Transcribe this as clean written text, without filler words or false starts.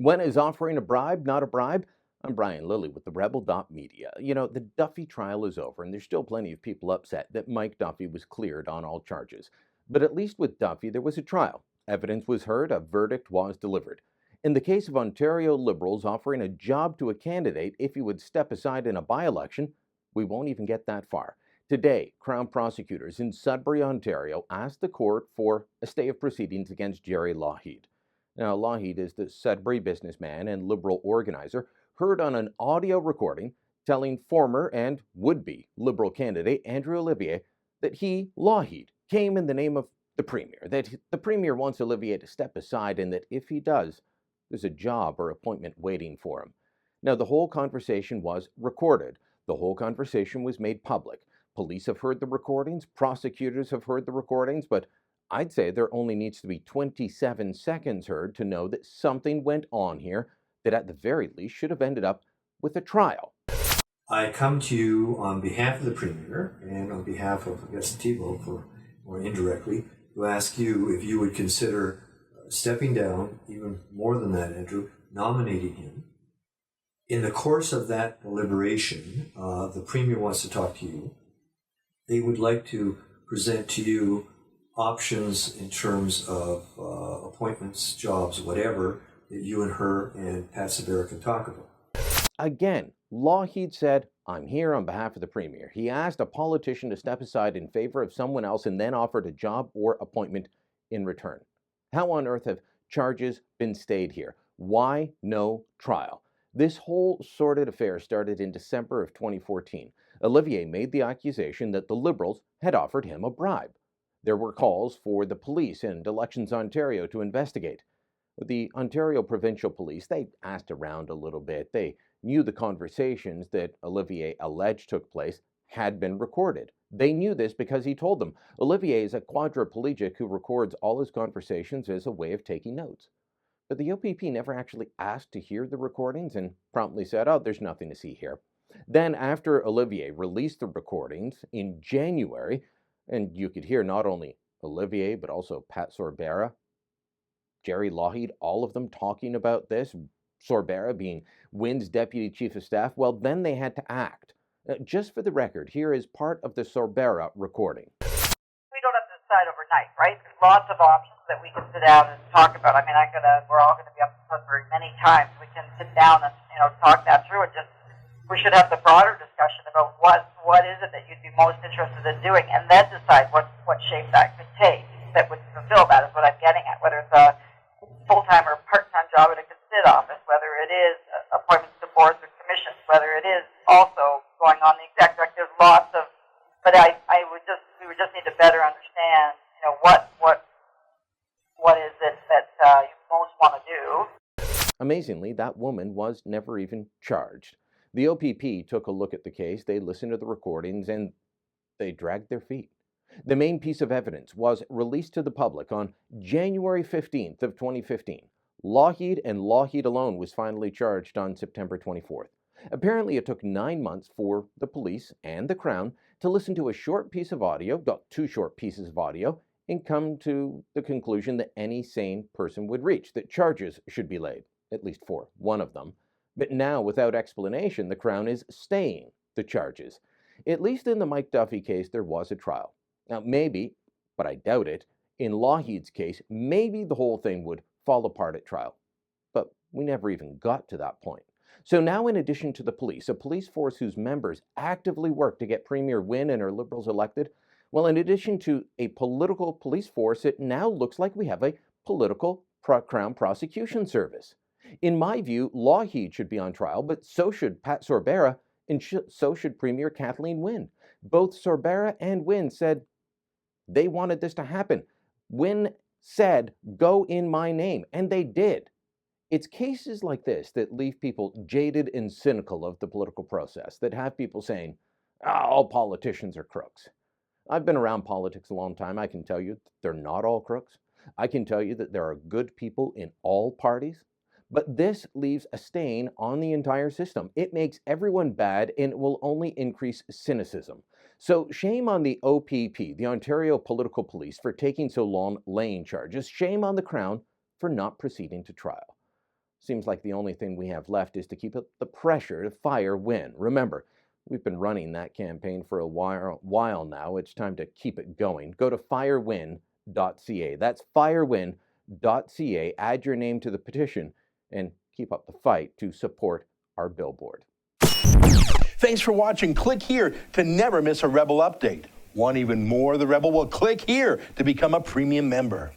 When is offering a bribe not a bribe? I'm Brian Lilly with the Rebel.media. The Duffy trial is over, and there's still plenty of people upset that Mike Duffy was cleared on all charges. But at least with Duffy, there was a trial. Evidence was heard, a verdict was delivered. In the case of Ontario Liberals offering a job to a candidate if he would step aside in a by-election, we won't even get that far. Today, Crown prosecutors in Sudbury, Ontario, asked the court for a stay of proceedings against Jerry Lougheed. Now, Lougheed is the Sudbury businessman and Liberal organizer heard on an audio recording telling former and would-be Liberal candidate Andrew Olivier that he, Lougheed, came in the name of the Premier, that the Premier wants Olivier to step aside and that if he does, there's a job or appointment waiting for him. Now, the whole conversation was recorded. The whole conversation was made public. Police have heard the recordings, prosecutors have heard the recordings, but I'd say there only needs to be 27 seconds heard to know that something went on here that at the very least should have ended up with a trial. I come to you on behalf of the Premier and on behalf of, I guess, Thibault, for more indirectly, to ask you if you would consider stepping down, even more than that, Andrew, nominating him. In the course of that deliberation, the Premier wants to talk to you. They would like to present to you options in terms of appointments, jobs, whatever, that you and her and Pat Sabera can talk about. Again, Lougheed said, I'm here on behalf of the Premier. He asked a politician to step aside in favor of someone else and then offered a job or appointment in return. How on earth have charges been stayed here? Why no trial? This whole sordid affair started in December of 2014. Olivier made the accusation that the Liberals had offered him a bribe. There were calls for the police and Elections Ontario to investigate. The Ontario Provincial Police, they asked around a little bit. They knew the conversations that Olivier alleged took place had been recorded. They knew this because he told them. Olivier is a quadriplegic who records all his conversations as a way of taking notes. But the OPP never actually asked to hear the recordings and promptly said, oh, there's nothing to see here. Then after Olivier released the recordings in January, and you could hear not only Olivier, but also Pat Sorbera, Jerry Lougheed, all of them talking about this, Sorbera being Wynne's deputy chief of staff, well, then they had to act. Just for the record, here is part of the Sorbera recording. We don't have to decide overnight, right? There's lots of options that we can sit down and talk about. I mean, we're all going to be up in Sudbury many times. We can sit down and, talk that through and we should have the broader discussion about what is it that you'd be most interested in doing, and then decide what shape that could take that would fulfill that, is what I'm getting at, whether it's a full-time or part-time job at a consid office, whether it is appointments to boards or commissions, whether it is also going on the exec direct. There's lots of, but we would just need to better understand, what is it that you most want to do. Amazingly, that woman was never even charged. The OPP took a look at the case, they listened to the recordings, and they dragged their feet. The main piece of evidence was released to the public on January 15th of 2015. Lougheed and Lougheed alone was finally charged on September 24th. Apparently, it took 9 months for the police and the Crown to listen to a short piece of audio, two short pieces of audio, and come to the conclusion that any sane person would reach, that charges should be laid, at least for one of them. But now, without explanation, the Crown is staying the charges. At least in the Mike Duffy case, there was a trial. Now, maybe, but I doubt it, in Lougheed's case, maybe the whole thing would fall apart at trial. But we never even got to that point. So now, in addition to the police, a police force whose members actively work to get Premier Wynne and her Liberals elected, well, in addition to a political police force, it now looks like we have a political Crown prosecution service. In my view, Lougheed should be on trial, but so should Pat Sorbera, and so should Premier Kathleen Wynne. Both Sorbera and Wynne said they wanted this to happen. Wynne said, go in my name, and they did. It's cases like this that leave people jaded and cynical of the political process, that have people saying, all politicians are crooks. I've been around politics a long time. I can tell you they're not all crooks. I can tell you that there are good people in all parties. But this leaves a stain on the entire system. It makes everyone bad, and it will only increase cynicism. So shame on the OPP, the Ontario Political Police, for taking so long laying charges. Shame on the Crown for not proceeding to trial. Seems like the only thing we have left is to keep up the pressure to fire Wynne. Remember, we've been running that campaign for a while now. It's time to keep it going. Go to FireWynne.ca. That's FireWynne.ca. Add your name to the petition and keep up the fight to support our billboard. Thanks for watching. Click here to never miss a Rebel update. Want even more of the Rebel? Well, click here to become a premium member.